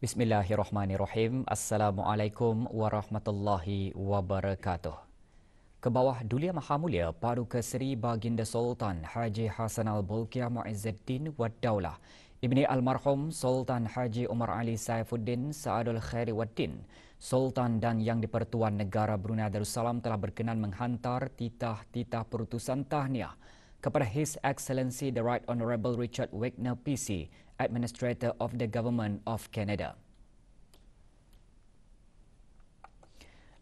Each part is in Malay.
Bismillahirrahmanirrahim. Assalamualaikum warahmatullahi wabarakatuh. Kebawah Duli Maha Mulia Paduka Seri Baginda Sultan Haji Hassan Al-Bolkiah Muizzuddin Wad Daulah Ibni Almarhum Sultan Haji Umar Ali Saifuddin Sa'adul Khairi Waddin, Sultan dan Yang di-Pertuan Negara Brunei Darussalam telah berkenan menghantar titah-titah perutusan tahniah kepada His Excellency the Right Honourable Richard Wagner PC, Administrator of the Government of Canada.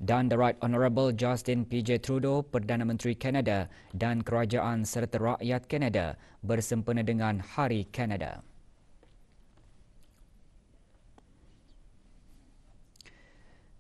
Dan The Right Honourable Justin P.J. Trudeau, Perdana Menteri Kanada dan Kerajaan serta rakyat Kanada bersempena dengan Hari Kanada.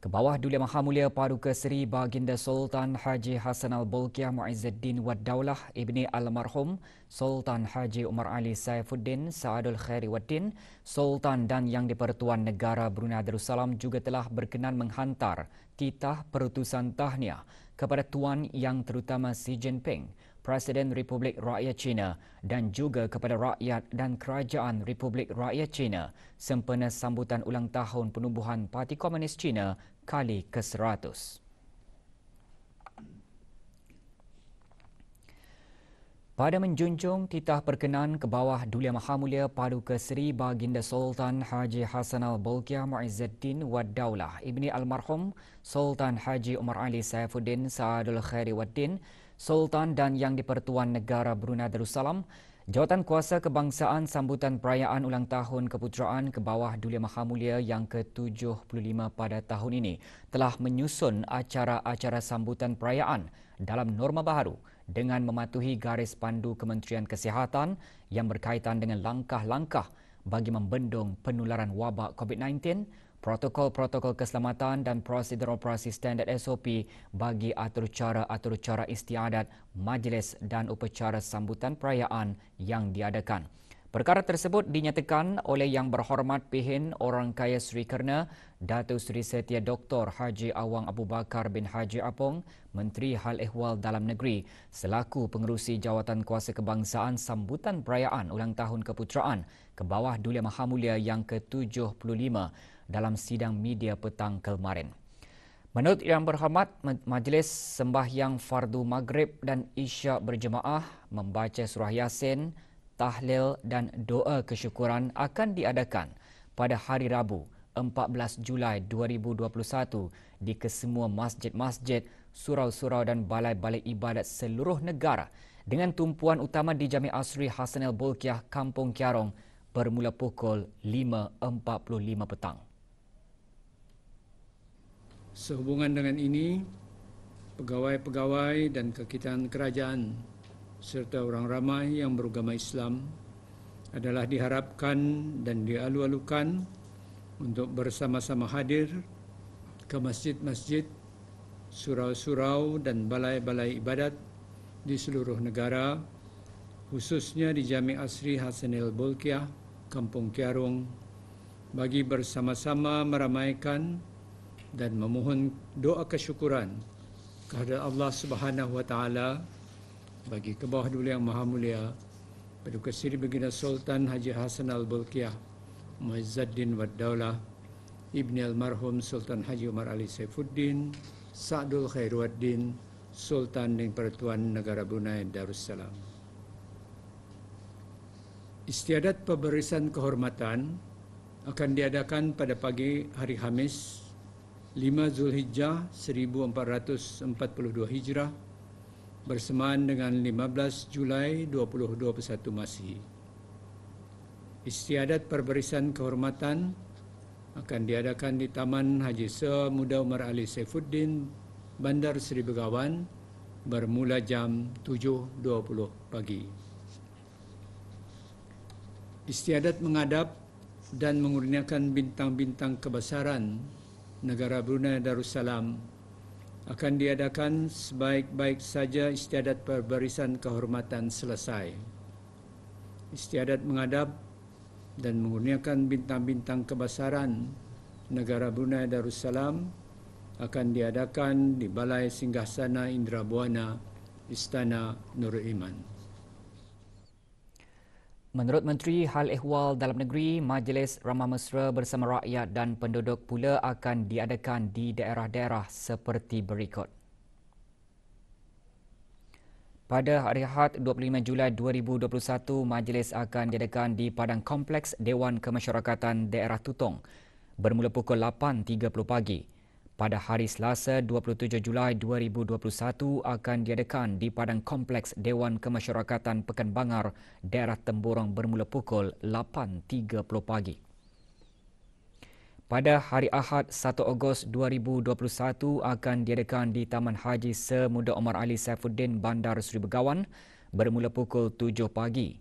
Kebawah Duli Maha Mulia Paduka Seri Baginda Sultan Haji Hassan Al-Bolkiah Muizzuddin Wad Daulah Ibni Almarhum Sultan Haji Umar Ali Saifuddin Sa'adul Khairi Waddin, Sultan dan Yang di-Pertuan Negara Brunei Darussalam juga telah berkenan menghantar titah perutusan tahniah kepada Tuan Yang Terutama Xi Jinping, Presiden Republik Rakyat China dan juga kepada rakyat dan Kerajaan Republik Rakyat China sempena sambutan ulang tahun penubuhan Parti Komunis China kali ke-100. Pada menjunjung titah perkenan Kebawah Duli Maha Mulia Paduka Seri Baginda Sultan Haji Hassan Al-Bolkiah Muizzuddin Wad Daulah Ibni Almarhum Sultan Haji Umar Ali Saifuddin Sa'adul Khairi Waddin, Sultan dan Yang di-Pertuan Negara Brunei Darussalam, Jawatan Kuasa Kebangsaan sambutan perayaan ulang tahun keputeraan Kebawah Duli Maha Mulia yang ke-75 pada tahun ini telah menyusun acara-acara sambutan perayaan dalam norma baharu dengan mematuhi garis pandu Kementerian Kesihatan yang berkaitan dengan langkah-langkah bagi membendung penularan wabak COVID-19, protokol-protokol keselamatan dan prosedur operasi standard SOP bagi atur cara istiadat, majlis dan upacara sambutan perayaan yang diadakan. Perkara tersebut dinyatakan oleh Yang Berhormat Pihin Orang Kaya Sri Kerna, Datuk Seri Setia Dr. Haji Awang Abu Bakar bin Haji Apong, Menteri Hal Ehwal Dalam Negeri, selaku pengerusi Jawatan Kuasa Kebangsaan sambutan perayaan ulang tahun keputeraan Kebawah Duli Maha Mulia yang ke-75 dalam sidang media petang kemarin. Menurut Yang Berhormat, Majlis Sembahyang Fardu Maghrib dan Isyak berjemaah membaca surah Yasin, tahlil dan doa kesyukuran akan diadakan pada hari Rabu 14 Julai 2021 di kesemua masjid-masjid, surau-surau dan balai-balai ibadat seluruh negara dengan tumpuan utama di Jami' Asri Hassan Al-Bolkiah, Kampung Kiarong bermula pukul 5.45 petang. Sehubungan dengan ini, pegawai-pegawai dan kekitaan kerajaan serta orang ramai yang beragama Islam adalah diharapkan dan dialu-alukan untuk bersama-sama hadir ke masjid-masjid, surau-surau dan balai-balai ibadat di seluruh negara, khususnya di Jami' Asri Hassan Al-Bolkiah, Kampung Kiarong, bagi bersama-sama meramaikan dan memohon doa kesyukuran kehadrat Allah Subhanahu wa taala bagi Kebawah Duli Yang Maha Mulia Paduka Seri Baginda Sultan Haji Hassan Al-Bolkiah Muizzuddin Wad Daulah Ibni Almarhum Sultan Haji Umar Ali Saifuddin Sa'adul Khairi Waddin, Sultan dan Pertuan Negara Brunei Darussalam. Istiadat pemberisan kehormatan akan diadakan pada pagi hari Khamis 5 Zulhijjah 1442 Hijrah bersamaan dengan 15 Julai 2021 Masihi. Istiadat perberisan kehormatan akan diadakan di Taman Haji Semuda Umar Ali Saifuddin, Bandar Seri Begawan bermula jam 7.20 pagi. Istiadat menghadap dan mengurniakan bintang-bintang kebesaran negara Brunei Darussalam akan diadakan sebaik-baik saja istiadat perberisan kehormatan selesai. Istiadat menghadap dan mengurniakan bintang-bintang kebesaran negara Brunei Darussalam akan diadakan di Balai Singgasana Indra Buana, Istana Nurul Iman. Menurut Menteri Hal Ehwal Dalam Negeri, Majlis Ramah Mesra bersama rakyat dan penduduk pula akan diadakan di daerah-daerah seperti berikut. Pada hari Ahad 25 Julai 2021, majlis akan diadakan di Padang Kompleks Dewan Kemasyarakatan Daerah Tutong bermula pukul 8.30 pagi. Pada hari Selasa 27 Julai 2021 akan diadakan di Padang Kompleks Dewan Kemasyarakatan Pekan Bangar, Daerah Temburong bermula pukul 8.30 pagi. Pada hari Ahad 1 Ogos 2021 akan diadakan di Taman Haji Semuda Omar Ali Saifuddin Bandar Seri Begawan bermula pukul 7 pagi.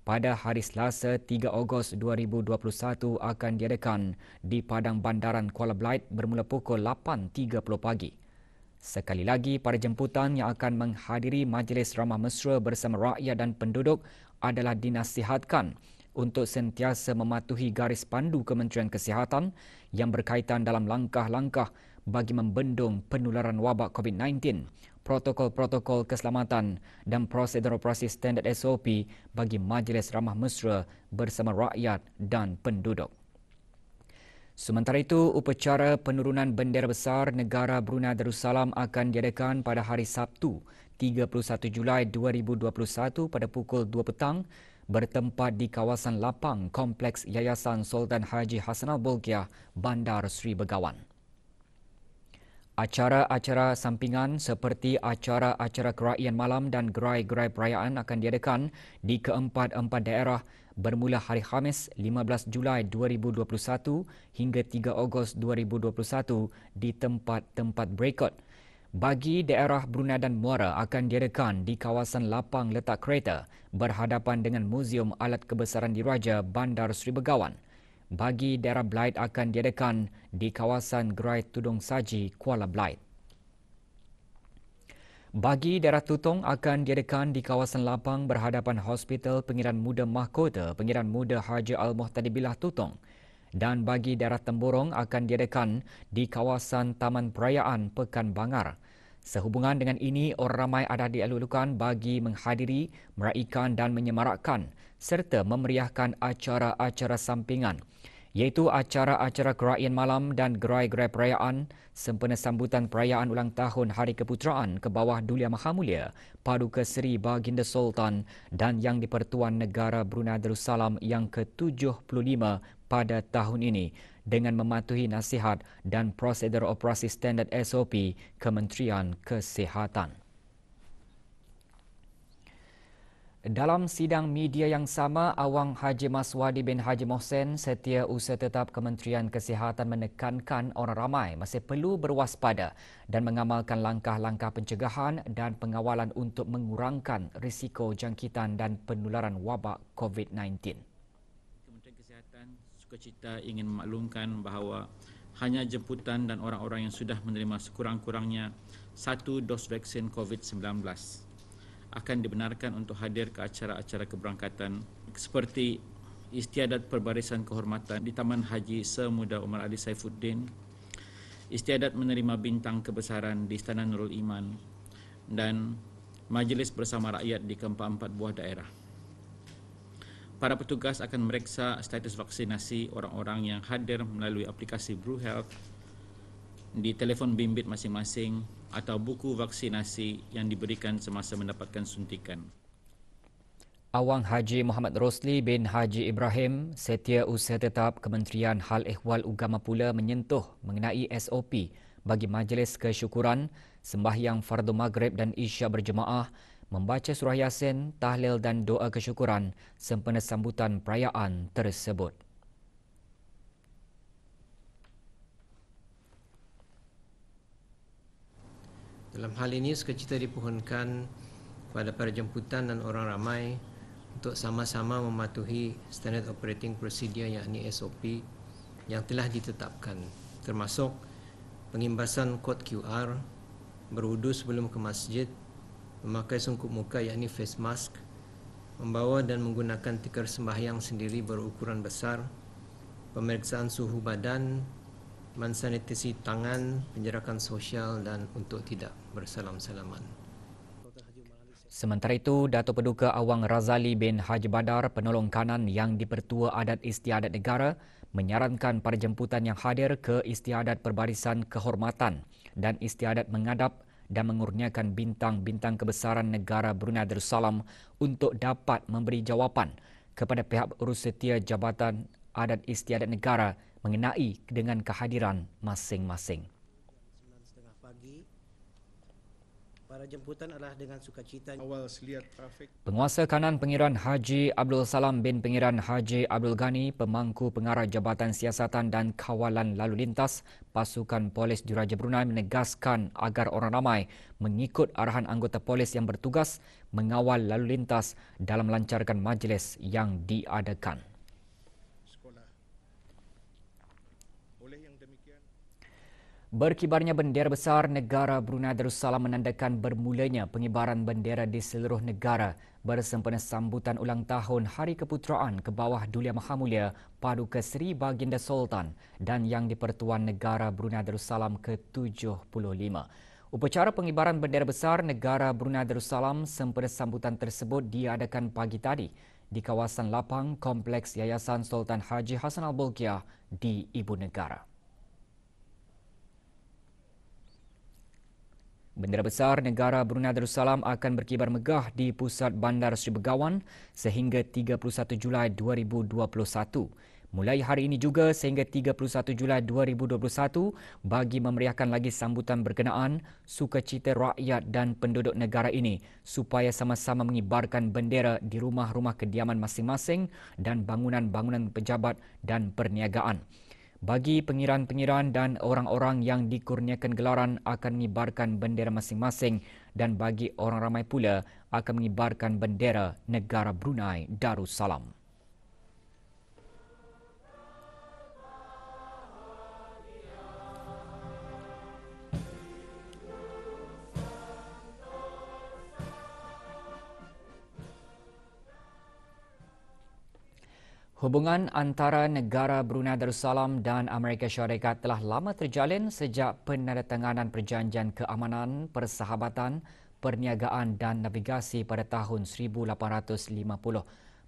Pada hari Selasa 3 Ogos 2021 akan diadakan di Padang Bandaran Kuala Belait bermula pukul 8.30 pagi. Sekali lagi, pada jemputan yang akan menghadiri Majlis Ramah Mesra bersama rakyat dan penduduk adalah dinasihatkan untuk sentiasa mematuhi garis pandu Kementerian Kesihatan yang berkaitan dalam langkah-langkah bagi membendung penularan wabak COVID-19, protokol-protokol keselamatan dan prosedur operasi standard SOP bagi Majlis Ramah Mesra bersama rakyat dan penduduk. Sementara itu, upacara penurunan bendera besar negara Brunei Darussalam akan diadakan pada hari Sabtu, 31 Julai 2021 pada pukul 2 petang bertempat di kawasan lapang Kompleks Yayasan Sultan Haji Hassanal Bolkiah, Bandar Seri Begawan. Acara-acara sampingan seperti acara-acara keraian malam dan gerai-gerai perayaan akan diadakan di keempat-empat daerah bermula hari Khamis 15 Julai 2021 hingga 3 Ogos 2021 di tempat-tempat berikut. Bagi daerah Brunei dan Muara akan diadakan di kawasan lapang letak kereta berhadapan dengan Muzium Alat Kebesaran Diraja Bandar Seri Begawan. Bagi daerah Belait akan diadakan di kawasan Gerai Tudung Saji, Kuala Belait. Bagi daerah Tutong akan diadakan di kawasan lapang berhadapan Hospital Pengiran Muda Mahkota Pengiran Muda Haji Al-Muhtadi Billah Tutong. Dan bagi daerah Temburong akan diadakan di kawasan Taman Perayaan Pekan Bangar. Sehubungan dengan ini, orang ramai ada dielulukan bagi menghadiri, meraikan dan menyemarakkan serta memeriahkan acara-acara sampingan iaitu acara-acara keraian malam dan gerai-gerai perayaan sempena sambutan perayaan ulang tahun Hari Keputeraan ke bawah Duli Yang Maha Mulia Paduka Seri Baginda Sultan dan Yang di-Pertuan Negara Brunei Darussalam yang ke-75 pada tahun ini dengan mematuhi nasihat dan prosedur operasi standard SOP Kementerian Kesihatan. Dalam sidang media yang sama, Awang Haji Maswadi bin Haji Mohsen, Setiausaha Tetap Kementerian Kesihatan menekankan orang ramai masih perlu berwaspada dan mengamalkan langkah-langkah pencegahan dan pengawalan untuk mengurangkan risiko jangkitan dan penularan wabak COVID-19. Kementerian Kesihatan sukacita ingin memaklumkan bahawa hanya jemputan dan orang-orang yang sudah menerima sekurang-kurangnya 1 dos vaksin COVID-19 akan dibenarkan untuk hadir ke acara-acara keberangkatan seperti istiadat perbarisan kehormatan di Taman Haji Semuda Omar Ali Saifuddin, istiadat menerima bintang kebesaran di Istana Nurul Iman dan majlis bersama rakyat di keempat-empat buah daerah. Para petugas akan memeriksa status vaksinasi orang-orang yang hadir melalui aplikasi BruHealth di telefon bimbit masing-masing atau buku vaksinasi yang diberikan semasa mendapatkan suntikan. Awang Haji Muhammad Rosli bin Haji Ibrahim, Setiausaha Tetap Kementerian Hal Ehwal Ugama pula menyentuh mengenai SOP bagi majlis kesyukuran, sembahyang fardu maghrib dan isyak berjemaah, membaca surah Yasin, tahlil dan doa kesyukuran sempena sambutan perayaan tersebut. Dalam hal ini, sukacita dipohonkan kepada para jemputan dan orang ramai untuk sama-sama mematuhi Standard Operating Procedure yakni SOP yang telah ditetapkan, termasuk pengimbasan kod QR, berwudu sebelum ke masjid, memakai sungkup muka yakni face mask, membawa dan menggunakan tikar sembahyang sendiri berukuran besar, pemeriksaan suhu badan, mensanitasi tangan, penjarakan sosial dan untuk tidak bersalam-salaman. Sementara itu, Datuk Paduka Awang Razali bin Haji Badar, penolong kanan yang di-Pertua Adat Istiadat Negara, menyarankan para jemputan yang hadir ke Istiadat Perbarisan Kehormatan dan Istiadat mengadap dan mengurniakan bintang-bintang kebesaran negara Brunei Darussalam untuk dapat memberi jawapan kepada pihak urus setia Jabatan Adat Istiadat Negara mengenai dengan kehadiran masing-masing. 9.30 pagi. Para jemputan adalah dengan sukacita. Awal seliat trafik. Penguasa Kanan Pengiran Haji Abdul Salam bin Pengiran Haji Abdul Ghani, Pemangku Pengarah Jabatan Siasatan dan Kawalan Lalu Lintas Pasukan Polis Diraja Brunei menegaskan agar orang ramai mengikut arahan anggota polis yang bertugas mengawal lalu lintas dalam melancarkan majlis yang diadakan. Sekolah. Oleh yang demikian, Berkibarnya bendera besar negara Brunei Darussalam menandakan bermulanya pengibaran bendera di seluruh negara bersempena sambutan ulang tahun Hari Keputeraan ke bawah Dulia Mahamulia Paduka Seri Baginda Sultan dan Yang di-Pertuan Negara Brunei Darussalam ke-75. Upacara pengibaran bendera besar negara Brunei Darussalam sempena sambutan tersebut diadakan pagi tadi di kawasan lapang Kompleks Yayasan Sultan Haji Hassanal Bolkiah di Ibu Negara. Bendera besar negara Brunei Darussalam akan berkibar megah di pusat Bandar Seri Begawan sehingga 31 Julai 2021. Mulai hari ini juga sehingga 31 Julai 2021 bagi memeriahkan lagi sambutan berkenaan sukacita rakyat dan penduduk negara ini supaya sama-sama mengibarkan bendera di rumah-rumah kediaman masing-masing dan bangunan-bangunan pejabat dan perniagaan. Bagi pengiran-pengiran dan orang-orang yang dikurniakan gelaran akan mengibarkan bendera masing-masing dan bagi orang ramai pula akan mengibarkan bendera negara Brunei Darussalam. Hubungan antara negara Brunei Darussalam dan Amerika Syarikat telah lama terjalin sejak penandatanganan perjanjian keamanan, persahabatan, perniagaan dan navigasi pada tahun 1850.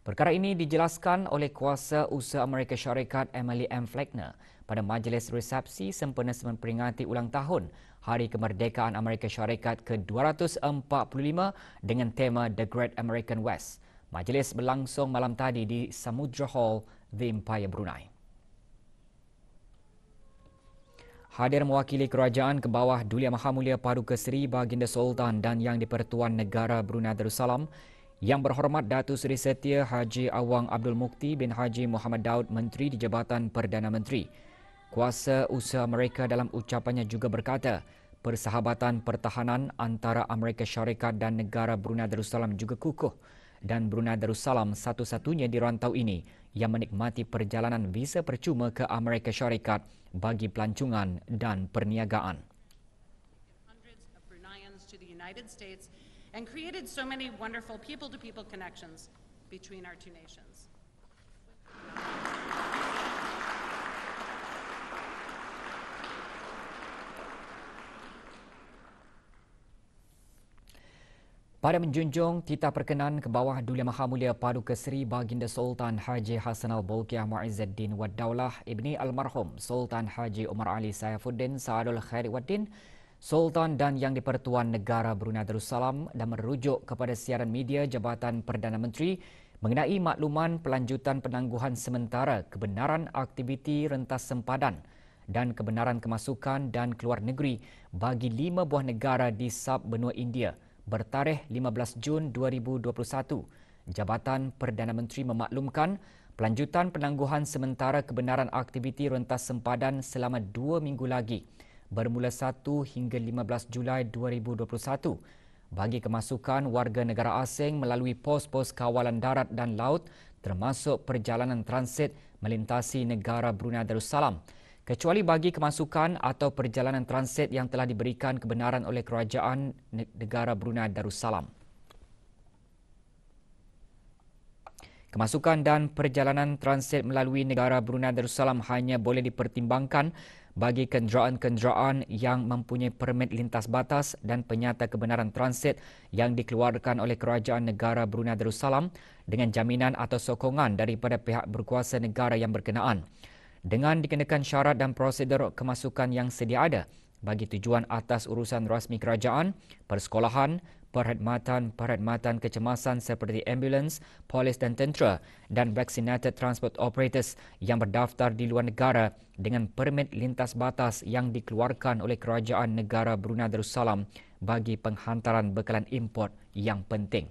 Perkara ini dijelaskan oleh Kuasa Usaha Amerika Syarikat Emily M. Fleckner pada majlis resepsi sempena memperingati ulang tahun Hari Kemerdekaan Amerika Syarikat ke-245 dengan tema The Great American West. Majlis berlangsung malam tadi di Samudra Hall, The Empire Brunei. Hadir mewakili kerajaan ke bawah Dulia Mahamulia Paduka Seri Baginda Sultan dan Yang di-Pertuan Negara Brunei Darussalam, Yang Berhormat Datuk Seri Setia Haji Awang Abdul Mukti bin Haji Muhammad Daud, Menteri di Jabatan Perdana Menteri. Kuasa usaha mereka dalam ucapannya juga berkata, persahabatan pertahanan antara Amerika Syarikat dan negara Brunei Darussalam juga kukuh dan Brunei Darussalam satu-satunya di rantau ini yang menikmati perjalanan visa percuma ke Amerika Syarikat bagi pelancongan dan perniagaan. Hundreds of Bruneians to the United States and created so many wonderful people-to-people connections between our two nations. Pada menjunjung titah perkenan ke bawah Dulia Mahamulia Paduka Seri Baginda Sultan Haji Hassanal Bolkiah Muizzuddin Wad Daulah Ibni Almarhum Sultan Haji Umar Ali Saifuddin Saadul Khairi Waddin, Sultan dan Yang di-Pertuan Negara Brunei Darussalam dan merujuk kepada siaran media Jabatan Perdana Menteri mengenai makluman pelanjutan penangguhan sementara kebenaran aktiviti rentas sempadan dan kebenaran kemasukan dan keluar negeri bagi 5 buah negara di sub-benua India bertarikh 15 Jun 2021, Jabatan Perdana Menteri memaklumkan pelanjutan penangguhan sementara kebenaran aktiviti rentas sempadan selama 2 minggu lagi bermula 1 hingga 15 Julai 2021 bagi kemasukan warga negara asing melalui pos-pos kawalan darat dan laut termasuk perjalanan transit melintasi negara Brunei Darussalam, kecuali bagi kemasukan atau perjalanan transit yang telah diberikan kebenaran oleh kerajaan negara Brunei Darussalam. Kemasukan dan perjalanan transit melalui negara Brunei Darussalam hanya boleh dipertimbangkan bagi kenderaan-kenderaan yang mempunyai permit lintas batas dan penyata kebenaran transit yang dikeluarkan oleh Kerajaan Negara Brunei Darussalam dengan jaminan atau sokongan daripada pihak berkuasa negara yang berkenaan. Dengan dikenakan syarat dan prosedur kemasukan yang sedia ada bagi tujuan atas urusan rasmi kerajaan, persekolahan, perkhidmatan kecemasan seperti ambulans, polis dan tentera dan vaccinated transport operators yang berdaftar di luar negara dengan permit lintas batas yang dikeluarkan oleh Kerajaan Negara Brunei Darussalam bagi penghantaran bekalan import yang penting.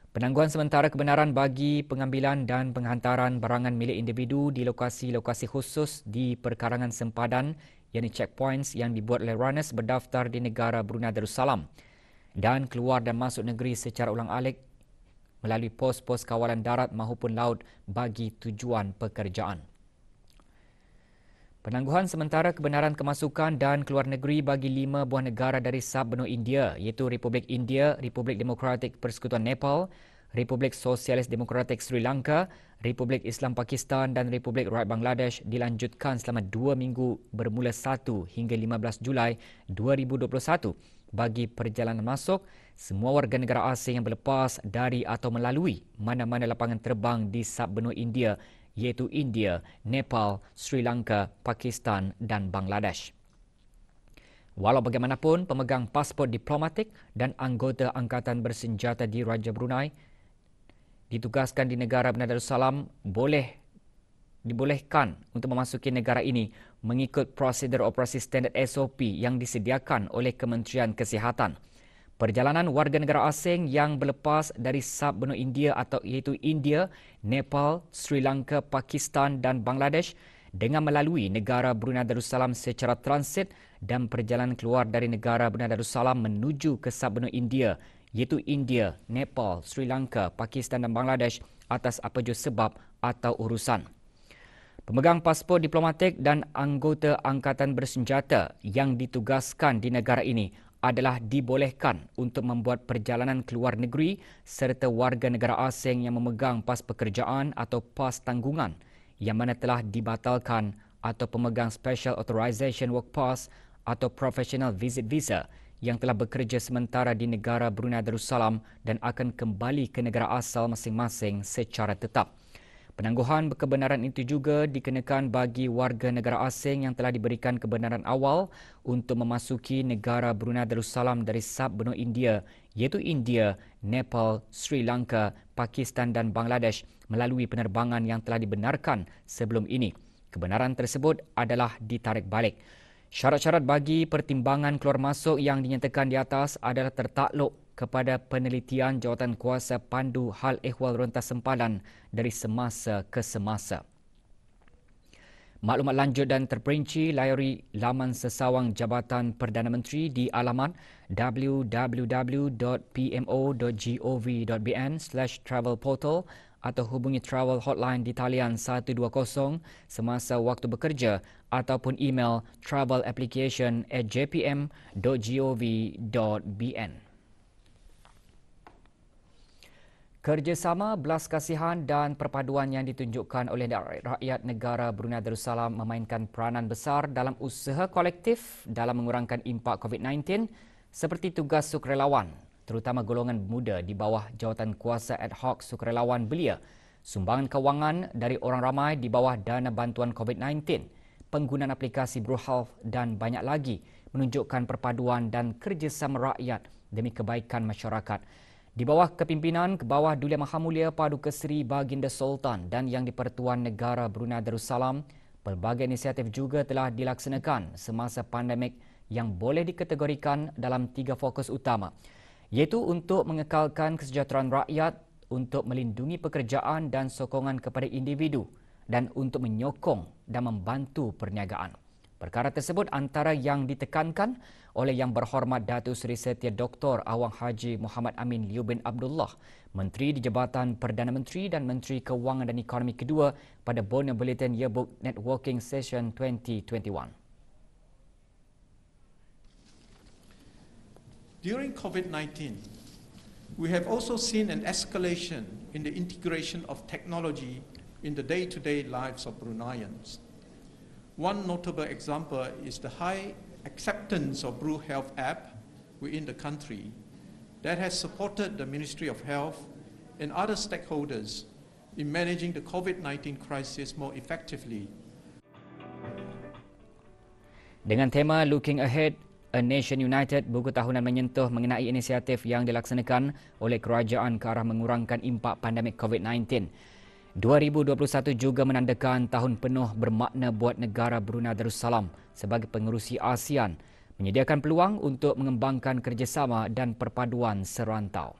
Penangguhan sementara kebenaran bagi pengambilan dan penghantaran barangan milik individu di lokasi-lokasi khusus di perkarangan sempadan, yakni checkpoints yang dibuat oleh runners berdaftar di negara Brunei Darussalam dan keluar dan masuk negeri secara ulang-alik melalui pos-pos kawalan darat maupun laut bagi tujuan pekerjaan. Penangguhan sementara kebenaran kemasukan dan keluar negeri bagi 5 buah negara dari sub-benua India iaitu Republik India, Republik Demokratik Persekutuan Nepal, Republik Sosialis Demokratik Sri Lanka, Republik Islam Pakistan dan Republik Rakyat Bangladesh dilanjutkan selama 2 minggu bermula 1 hingga 15 Julai 2021 bagi perjalanan masuk semua warga negara asing yang berlepas dari atau melalui mana-mana lapangan terbang di sub-benua India iaitu India, Nepal, Sri Lanka, Pakistan dan Bangladesh. Walau bagaimanapun, pemegang pasport diplomatik dan anggota angkatan bersenjata di Raja Brunei ditugaskan di negara Brunei Darussalam dibolehkan untuk memasuki negara ini mengikut prosedur operasi standard SOP yang disediakan oleh Kementerian Kesihatan. Perjalanan warga negara asing yang berlepas dari sub-benua India atau iaitu India, Nepal, Sri Lanka, Pakistan dan Bangladesh dengan melalui negara Brunei Darussalam secara transit dan perjalanan keluar dari negara Brunei Darussalam menuju ke sub-benua India iaitu India, Nepal, Sri Lanka, Pakistan dan Bangladesh atas apa jua sebab atau urusan. Pemegang pasport diplomatik dan anggota angkatan bersenjata yang ditugaskan di negara ini adalah dibolehkan untuk membuat perjalanan keluar negeri serta warga negara asing yang memegang pas pekerjaan atau pas tanggungan yang mana telah dibatalkan atau pemegang Special Authorization Work Pass atau Professional Visit Visa yang telah bekerja sementara di negara Brunei Darussalam dan akan kembali ke negara asal masing-masing secara tetap. Penangguhan kebenaran itu juga dikenakan bagi warga negara asing yang telah diberikan kebenaran awal untuk memasuki negara Brunei Darussalam dari sub-benua India iaitu India, Nepal, Sri Lanka, Pakistan dan Bangladesh melalui penerbangan yang telah dibenarkan sebelum ini. Kebenaran tersebut adalah ditarik balik. Syarat-syarat bagi pertimbangan keluar masuk yang dinyatakan di atas adalah tertakluk kepada penelitian jawatan kuasa pandu hal ehwal rentas sempadan dari semasa ke semasa. Maklumat lanjut dan terperinci layari laman sesawang Jabatan Perdana Menteri di alamat www.pmo.gov.bn/travelportal atau hubungi travel hotline di talian 120 semasa waktu bekerja ataupun email travelapplication@jpm.gov.bn. Kerjasama, belas kasihan dan perpaduan yang ditunjukkan oleh rakyat negara Brunei Darussalam memainkan peranan besar dalam usaha kolektif dalam mengurangkan impak COVID-19 seperti tugas sukarelawan, terutama golongan muda di bawah jawatan kuasa ad hoc sukarelawan belia, sumbangan kewangan dari orang ramai di bawah dana bantuan COVID-19, penggunaan aplikasi BruHealth dan banyak lagi menunjukkan perpaduan dan kerjasama rakyat demi kebaikan masyarakat. Di bawah kepimpinan Kebawah Dulia Maha Mulia Paduka Seri Baginda Sultan dan Yang di-Pertuan Negara Brunei Darussalam, pelbagai inisiatif juga telah dilaksanakan semasa pandemik yang boleh dikategorikan dalam 3 fokus utama, iaitu untuk mengekalkan kesejahteraan rakyat, untuk melindungi pekerjaan dan sokongan kepada individu dan untuk menyokong dan membantu perniagaan. Perkara tersebut antara yang ditekankan oleh Yang Berhormat Datuk Seri Setia Dr. Awang Haji Muhammad Amin Liu bin Abdullah, Menteri di Jabatan Perdana Menteri dan Menteri Kewangan dan Ekonomi kedua pada Borneo Bulletin Yearbook Networking Session 2021. During COVID-19, we have also seen an escalation in the integration of technology in the day-to-day lives of Bruneians. One notable example is the high acceptance of Bru Health app within the country that has supported the Ministry of Health and other stakeholders in managing the COVID-19 crisis more effectively. Dengan tema Looking Ahead, A Nation United, buku tahunan menyentuh mengenai inisiatif yang dilaksanakan oleh kerajaan ke arah mengurangkan impak pandemik COVID-19. 2021 juga menandakan tahun penuh bermakna buat negara Brunei Darussalam sebagai pengerusi ASEAN, menyediakan peluang untuk mengembangkan kerjasama dan perpaduan serantau.